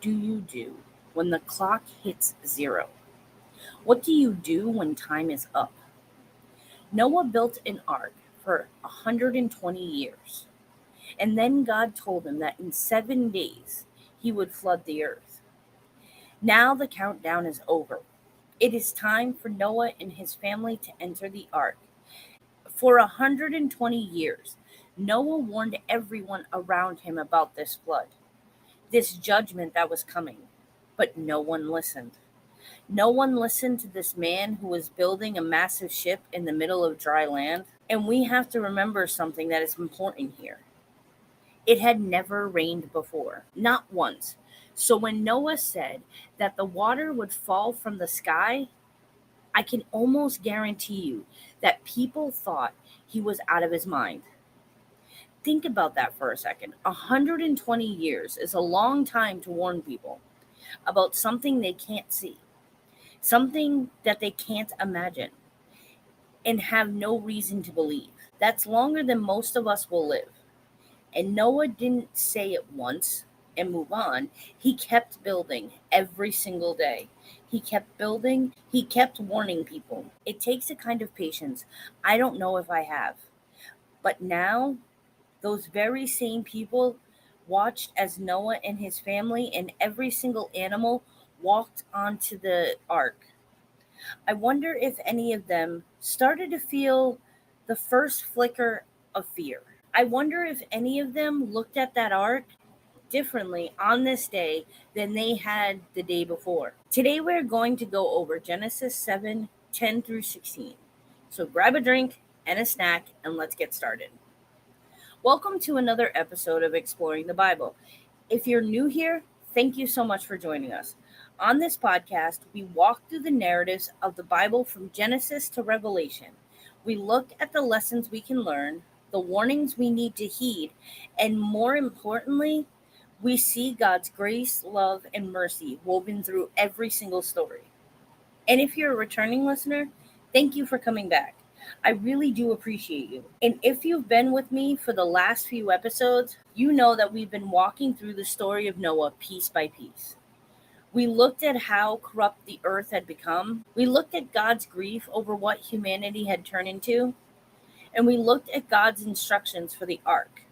do you do when the clock hits zero? What do you do when time is up? Noah built an ark for 120 years, and then God told him that in 7 days he would flood the earth. Now the countdown is over. It is time for Noah and his family to enter the ark. For 120 years, Noah warned everyone around him about this flood, this judgment that was coming, but no one listened. No one listened to this man who was building a massive ship in the middle of dry land. And we have to remember something that is important here. It had never rained before, not once. So when Noah said that the water would fall from the sky, I can almost guarantee you that people thought he was out of his mind. Think about that for a second. 120 years is a long time to warn people about something they can't see, something that they can't imagine, and have no reason to believe. That's longer than most of us will live. And Noah didn't say it once and move on. He kept building every single day. He kept building, he kept warning people. It takes a kind of patience I don't know if I have. But now, those very same people watched as Noah and his family and every single animal walked onto the ark. I wonder if any of them started to feel the first flicker of fear. I wonder if any of them looked at that ark differently on this day than they had the day before. Today we're going to go over Genesis 7:10 through 16. So grab a drink and a snack and let's get started. Welcome to another episode of Exploring the Bible. If you're new here, thank you so much for joining us. On this podcast, we walk through the narratives of the Bible from Genesis to Revelation. We look at the lessons we can learn, the warnings we need to heed, and more importantly, we see God's grace, love, and mercy woven through every single story. And if you're a returning listener, thank you for coming back. I really do appreciate you. And if you've been with me for the last few episodes, you know that we've been walking through the story of Noah piece by piece. We looked at how corrupt the earth had become. We looked at God's grief over what humanity had turned into. And we looked at God's instructions for the ark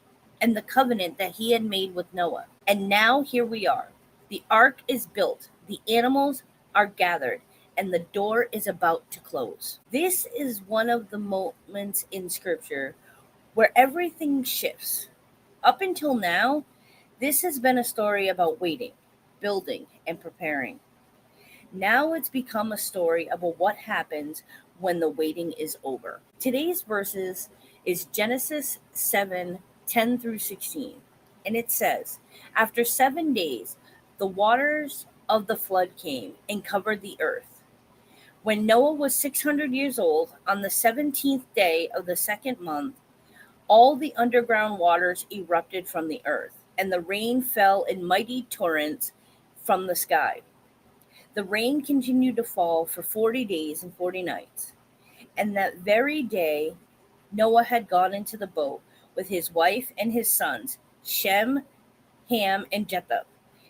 and the covenant that he had made with Noah. And now here we are. The ark is built, the animals are gathered, and the door is about to close. This is one of the moments in scripture where everything shifts. Up until now, this has been a story about waiting, building, and preparing. Now it's become a story about what happens when the waiting is over. Today's verses is Genesis 7:10 through 16. And it says, after 7 days, the waters of the flood came and covered the earth. When Noah was 600 years old, on the 17th day of the second month, all the underground waters erupted from the earth, and the rain fell in mighty torrents from the sky. The rain continued to fall for 40 days and 40 nights. And that very day, Noah had gone into the boat with his wife and his sons, Shem, Ham, and Japheth,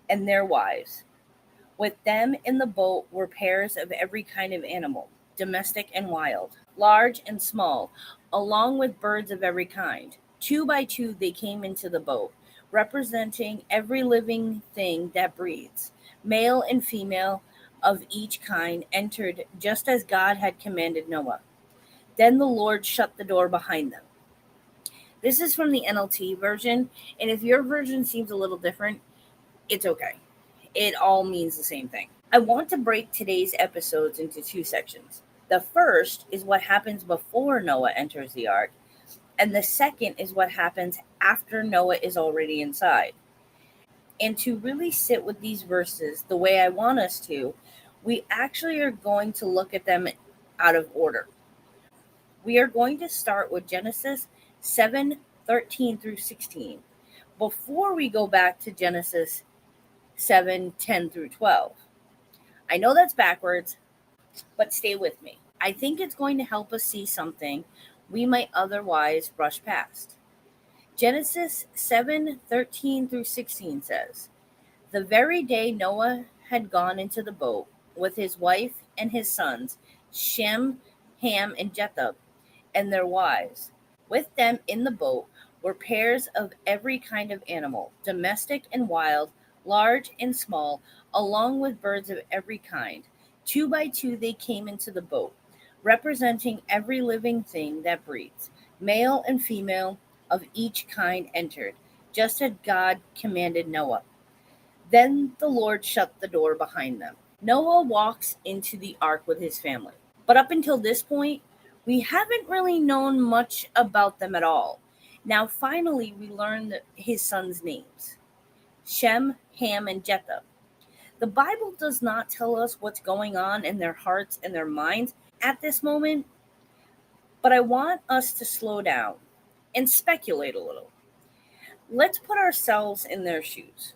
and their wives. With them in the boat were pairs of every kind of animal, domestic and wild, large and small, along with birds of every kind. Two by two they came into the boat, representing every living thing that breathes. Male and female of each kind entered just as God had commanded Noah. Then the Lord shut the door behind them. This is from the NLT version, and if your version seems a little different, it's okay. It all means the same thing. I want to break today's episodes into two sections. The first is what happens before Noah enters the ark, and the second is what happens after Noah is already inside. And to really sit with these verses the way I want us to, we actually are going to look at them out of order. We are going to start with Genesis 7:13 through 16 before we go back to Genesis 7:10 through 12. I know that's backwards, but stay with me. I think it's going to help us see something we might otherwise brush past. Genesis 7:13 through 16 says, The very day Noah had gone into the boat with his wife and his sons, Shem, Ham, and Japheth, and their wives. With them in the boat were pairs of every kind of animal, domestic and wild, large and small, along with birds of every kind. Two by two they came into the boat, representing every living thing that breathes. Male and female of each kind entered, just as God commanded Noah. Then the Lord shut the door behind them. Noah walks into the ark with his family. But up until this point, we haven't really known much about them at all. Now, finally, we learn his sons' names: Shem, Ham, and Japheth. The Bible does not tell us what's going on in their hearts and their minds at this moment, but I want us to slow down and speculate a little. Let's put ourselves in their shoes.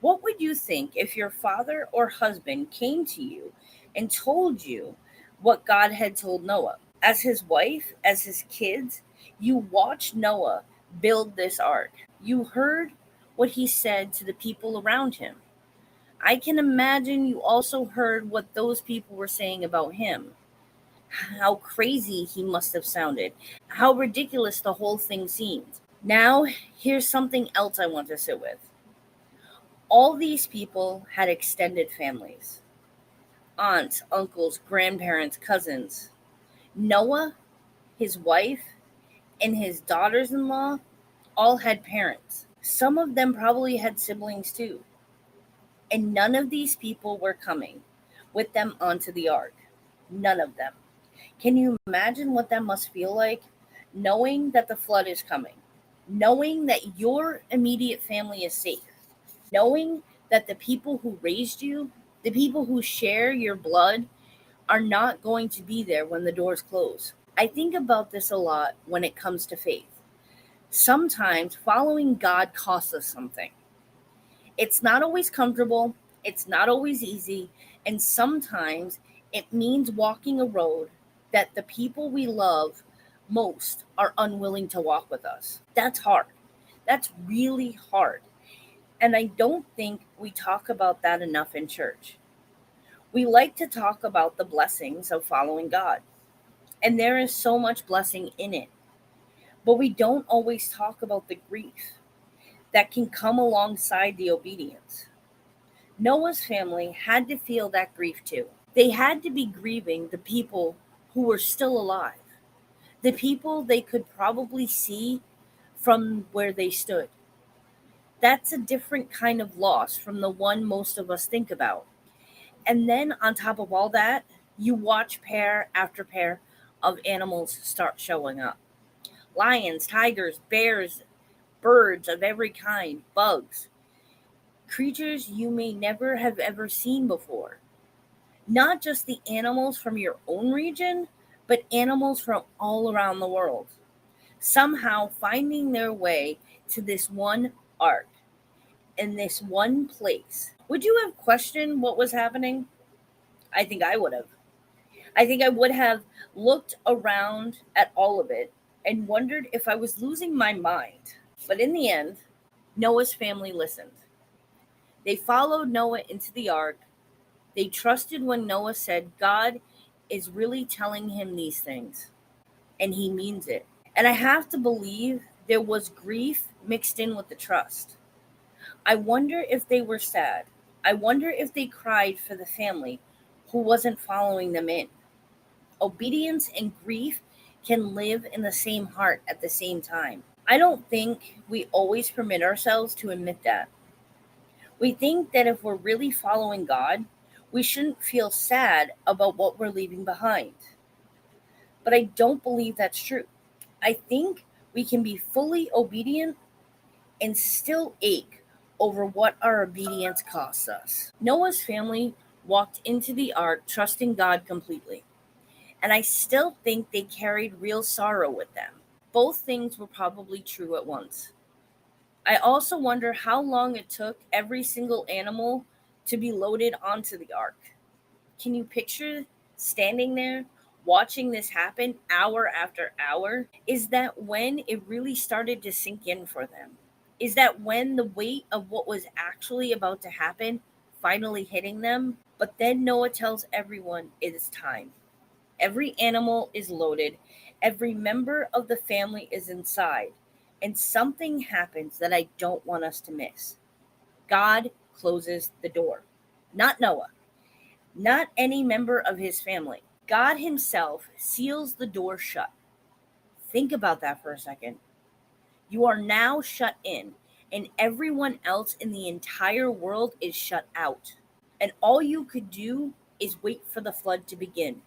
What would you think if your father or husband came to you and told you what God had told Noah? As his wife, as his kids, you watched Noah build this ark. You heard what he said to the people around him. I can imagine you also heard what those people were saying about him. How crazy he must have sounded. How ridiculous the whole thing seemed. Now, here's something else I want to sit with. All these people had extended families: aunts, uncles, grandparents, cousins. Noah, his wife, and his daughters in law all had parents. Some of them probably had siblings too. And none of these people were coming with them onto the ark. None of them. Can you imagine what that must feel like? Knowing that the flood is coming, knowing that your immediate family is safe, knowing that the people who raised you, the people who share your blood, are not going to be there when the doors close. I think about this a lot when it comes to faith. Sometimes following God costs us something. It's not always comfortable, it's not always easy, and sometimes it means walking a road that the people we love most are unwilling to walk with us. That's hard. That's really hard. And I don't think we talk about that enough in church. We like to talk about the blessings of following God, and there is so much blessing in it. But we don't always talk about the grief that can come alongside the obedience. Noah's family had to feel that grief too. They had to be grieving the people who were still alive, the people they could probably see from where they stood. That's a different kind of loss from the one most of us think about. And then on top of all that, you watch pair after pair of animals start showing up: lions, tigers, bears, birds of every kind, bugs, creatures you may never have ever seen before. Not just the animals from your own region, but animals from all around the world, somehow finding their way to this one ark in this one place. Would you have questioned what was happening? I think I would have. I think I would have looked around at all of it and wondered if I was losing my mind. But in the end, Noah's family listened. They followed Noah into the ark. They trusted when Noah said God is really telling him these things, and he means it. And I have to believe there was grief mixed in with the trust. I wonder if they were sad. I wonder if they cried for the family who wasn't following them in. Obedience and grief can live in the same heart at the same time. I don't think we always permit ourselves to admit that. We think that if we're really following God, we shouldn't feel sad about what we're leaving behind. But I don't believe that's true. I think we can be fully obedient and still ache over what our obedience costs us. Noah's family walked into the ark trusting God completely, and I still think they carried real sorrow with them. Both things were probably true at once. I also wonder how long it took every single animal to be loaded onto the ark. Can you picture standing there watching this happen hour after hour? Is that when it really started to sink in for them? is that when the weight of what was actually about to happen finally hitting them, but then Noah tells everyone it is time. Every animal is loaded, every member of the family is inside, and something happens that I don't want us to miss. God closes the door. Not Noah, not any member of his family. God himself seals the door shut. Think about that for a second. You are now shut in, and everyone else in the entire world is shut out. And all you could do is wait for the flood to begin.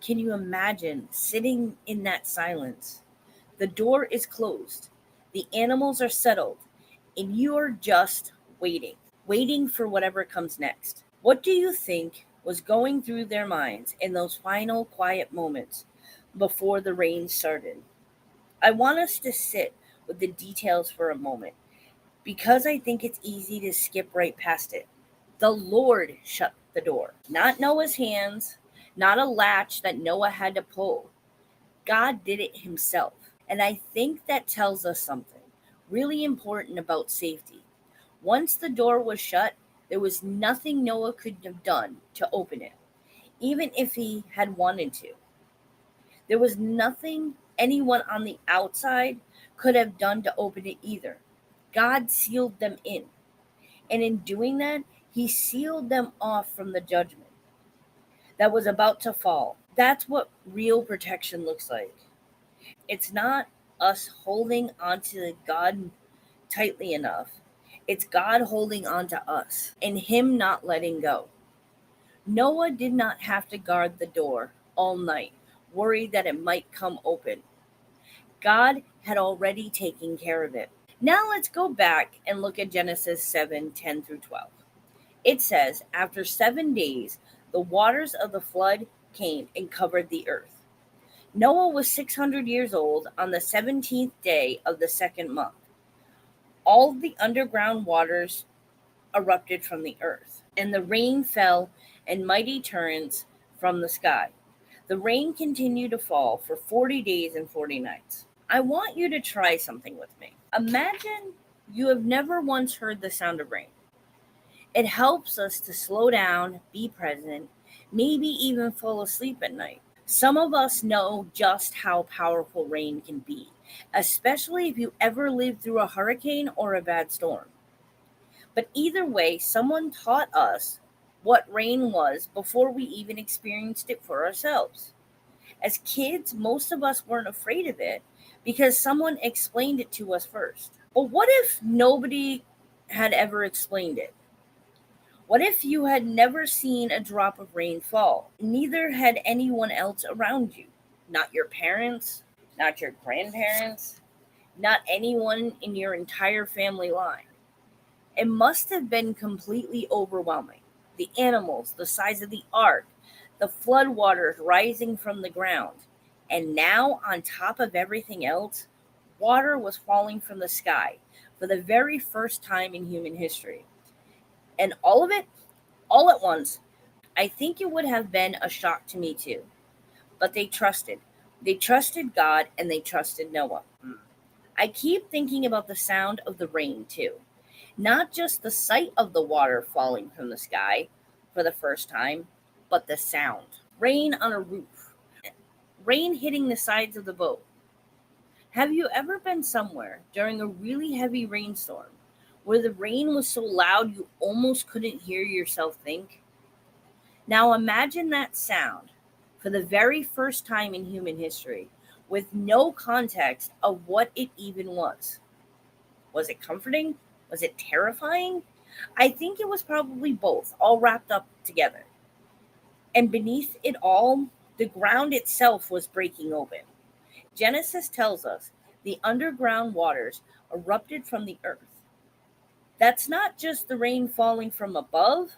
Can you imagine sitting in that silence? The door is closed, the animals are settled, and you are just waiting, waiting for whatever comes next. What do you think was going through their minds in those final quiet moments before the rain started? I want us to sit with the details for a moment because I think it's easy to skip right past it. The Lord shut the door, not Noah's hands, not a latch that Noah had to pull. God did it himself. And I think that tells us something really important about safety. Once the door was shut, there was nothing Noah could have done to open it, even if he had wanted to. There was nothing anyone on the outside could have done to open it either. God sealed them in. And in doing that, he sealed them off from the judgment that was about to fall. That's what real protection looks like. It's not us holding onto God tightly enough. It's God holding on to us and him not letting go. Noah did not have to guard the door all night, worried that it might come open. God had already taken care of it. Now let's go back and look at Genesis 7:10 through 12. It says, after 7 days, the waters of the flood came and covered the earth. Noah was 600 years old on the 17th day of the second month. All the underground waters erupted from the earth, and the rain fell in mighty torrents from the sky. The rain continued to fall for 40 days and 40 nights. I want you to try something with me. Imagine you have never once heard the sound of rain. It helps us to slow down, be present, maybe even fall asleep at night. Some of us know just how powerful rain can be, especially if you ever lived through a hurricane or a bad storm. But either way, someone taught us what rain was before we even experienced it for ourselves. As kids, most of us weren't afraid of it because someone explained it to us first. But what if nobody had ever explained it? What if you had never seen a drop of rain fall? Neither had anyone else around you. Not your parents, not your grandparents, not anyone in your entire family line. It must have been completely overwhelming. The animals, the size of the ark, the floodwaters rising from the ground. And now, on top of everything else, water was falling from the sky for the very first time in human history. And all of it, all at once. I think it would have been a shock to me too. But they trusted. They trusted God and they trusted Noah. I keep thinking about the sound of the rain too. Not just the sight of the water falling from the sky for the first time, but the sound. Rain on a roof, rain hitting the sides of the boat. Have you ever been somewhere during a really heavy rainstorm where the rain was so loud you almost couldn't hear yourself think? Now imagine that sound for the very first time in human history with no context of what it even was. Was it comforting? Was it terrifying? I think it was probably both, all wrapped up together. And beneath it all, the ground itself was breaking open. Genesis tells us the underground waters erupted from the earth. That's not just the rain falling from above,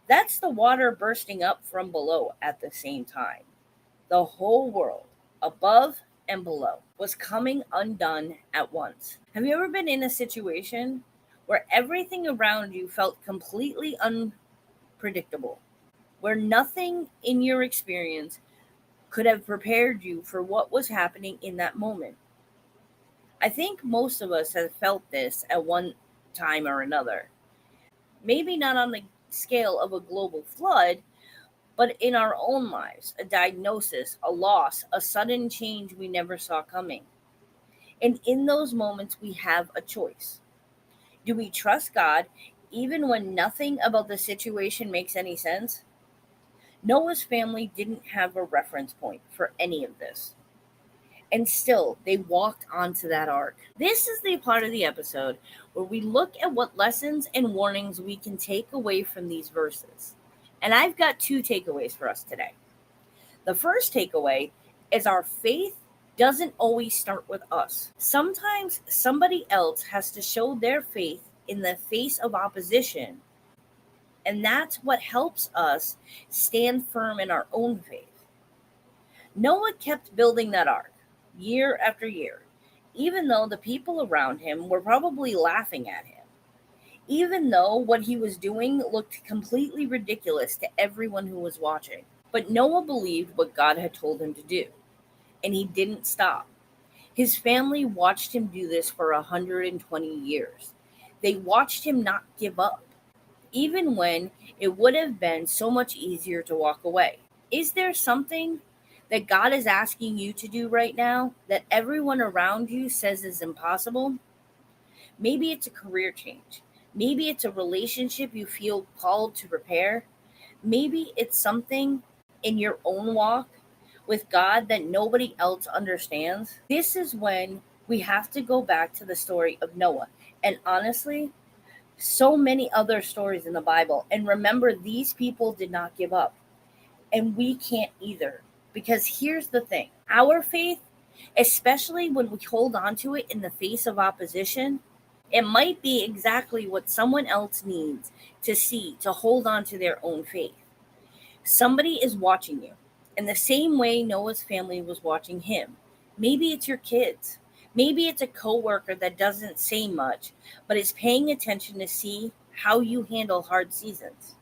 that's the water bursting up from below at the same time. The whole world, above and below, was coming undone at once. Have you ever been in a situation where everything around you felt completely unpredictable, where nothing in your experience could have prepared you for what was happening in that moment? I think most of us have felt this at one time or another. Maybe not on the scale of a global flood, but in our own lives, a diagnosis, a loss, a sudden change we never saw coming. And in those moments, we have a choice. Do we trust God even when nothing about the situation makes any sense? Noah's family didn't have a reference point for any of this. And still, they walked onto that ark. This is the part of the episode where we look at what lessons and warnings we can take away from these verses. And I've got two takeaways for us today. The first takeaway is our faith doesn't always start with us. Sometimes somebody else has to show their faith in the face of opposition, and that's what helps us stand firm in our own faith. Noah kept building that ark year after year, even though the people around him were probably laughing at him, even though what he was doing looked completely ridiculous to everyone who was watching. But Noah believed what God had told him to do, and he didn't stop. His family watched him do this for 120 years. They watched him not give up, even when it would have been so much easier to walk away. Is there something that God is asking you to do right now that everyone around you says is impossible? Maybe it's a career change. Maybe it's a relationship you feel called to repair. Maybe it's something in your own walk with God that nobody else understands. This is when we have to go back to the story of Noah. And honestly, so many other stories in the Bible. And remember, these people did not give up. And we can't either. Because here's the thing, our faith, especially when we hold on to it in the face of opposition, it might be exactly what someone else needs to see to hold on to their own faith. Somebody is watching you in the same way Noah's family was watching him. Maybe it's your kids. Maybe it's a coworker that doesn't say much, but is paying attention to see how you handle hard seasons.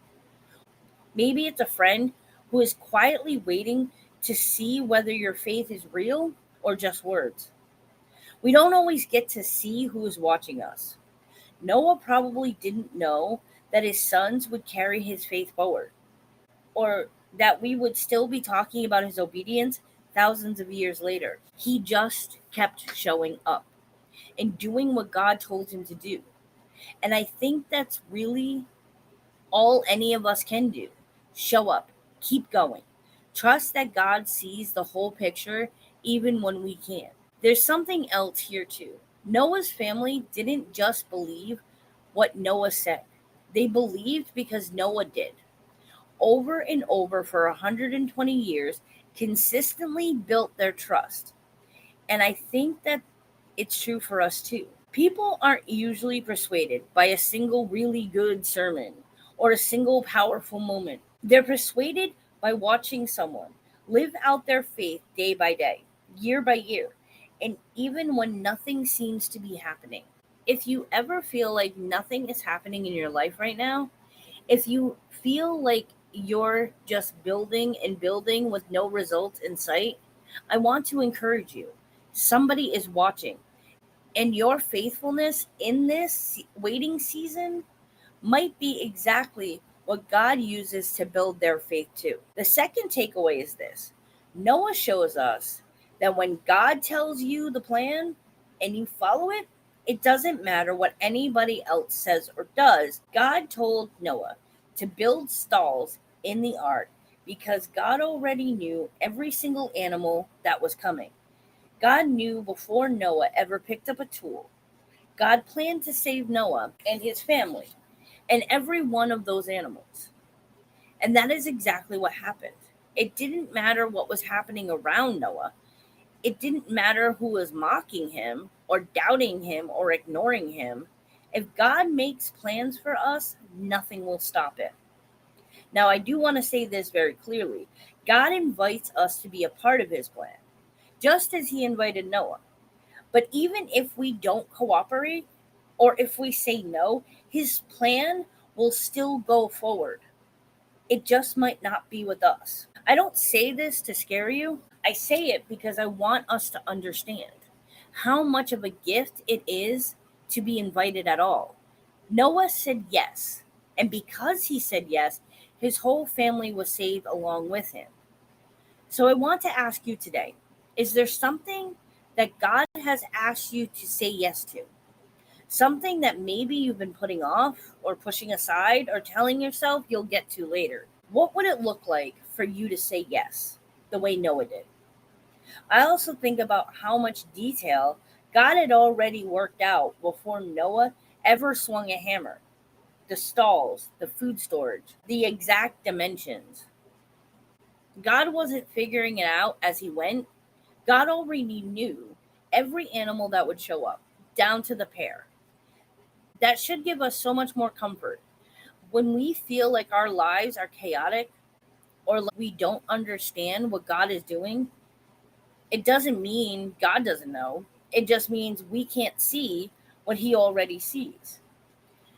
Maybe it's a friend who is quietly waiting to see whether your faith is real or just words. We don't always get to see who is watching us. Noah probably didn't know that his sons would carry his faith forward, or that we would still be talking about his obedience thousands of years later. He just kept showing up and doing what God told him to do. And I think that's really all any of us can do. Show up, keep going. Trust that God sees the whole picture even when we can't. There's something else here too. Noah's family didn't just believe what Noah said, they believed because Noah did. Over and over for 120 years, consistently built their trust. And I think that it's true for us too. People aren't usually persuaded by a single really good sermon or a single powerful moment. They're persuaded by watching someone live out their faith day by day, year by year, and even when nothing seems to be happening. If you ever feel like nothing is happening in your life right now, if you feel like you're just building and building with no results in sight, I want to encourage you. Somebody is watching, and your faithfulness in this waiting season might be exactly what God uses to build their faith too. The second takeaway is this: Noah shows us that when God tells you the plan and you follow it, it doesn't matter what anybody else says or does. God told Noah to build stalls in the ark because God already knew every single animal that was coming. God knew before Noah ever picked up a tool. God planned to save Noah and his family and every one of those animals. And that is exactly what happened. It didn't matter what was happening around Noah. It didn't matter who was mocking him or doubting him or ignoring him. If God makes plans for us, nothing will stop it. Now, I do want to say this very clearly. God invites us to be a part of his plan, just as he invited Noah. But even if we don't cooperate or if we say no, his plan will still go forward. It just might not be with us. I don't say this to scare you. I say it because I want us to understand. how much of a gift it is to be invited at all. Noah said yes, and because he said yes, his whole family was saved along with him. So I want to ask you today, is there something that God has asked you to say yes to? Something that maybe you've been putting off or pushing aside or telling yourself you'll get to later. What would it look like for you to say yes the way Noah did? I also think about how much detail God had already worked out before Noah ever swung a hammer. The stalls, the food storage, the exact dimensions. God wasn't figuring it out as he went. God already knew every animal that would show up, down to the pair. That should give us so much more comfort. When we feel like our lives are chaotic or like we don't understand what God is doing, it doesn't mean God doesn't know. It just means we can't see what he already sees.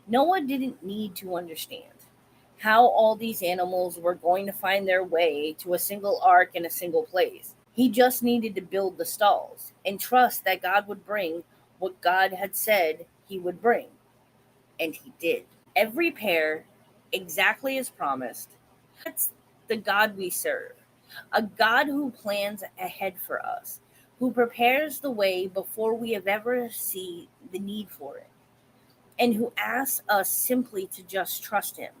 Noah didn't need to understand how all these animals were going to find their way to a single ark in a single place. He just needed to build the stalls and trust that God would bring what God had said he would bring. And he did. Every pair, exactly as promised. That's the God we serve. A God who plans ahead for us, who prepares the way before we have ever seen the need for it, and who asks us simply to just trust him,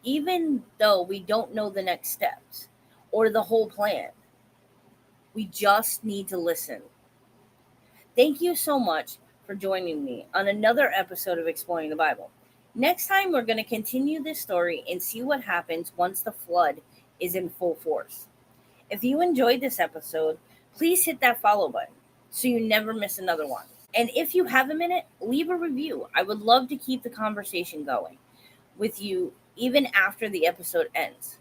even though we don't know the next steps or the whole plan. We just need to listen. Thank you so much for joining me on another episode of Exploring the Bible. Next time, we're going to continue this story and see what happens once the flood is in full force. If you enjoyed this episode, please hit that follow button so you never miss another one. And if you have a minute, leave a review. I would love to keep the conversation going with you even after the episode ends.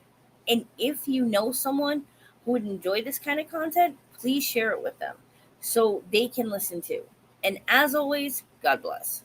And if you know someone who would enjoy this kind of content, please share it with them so they can listen too. And as always, God bless.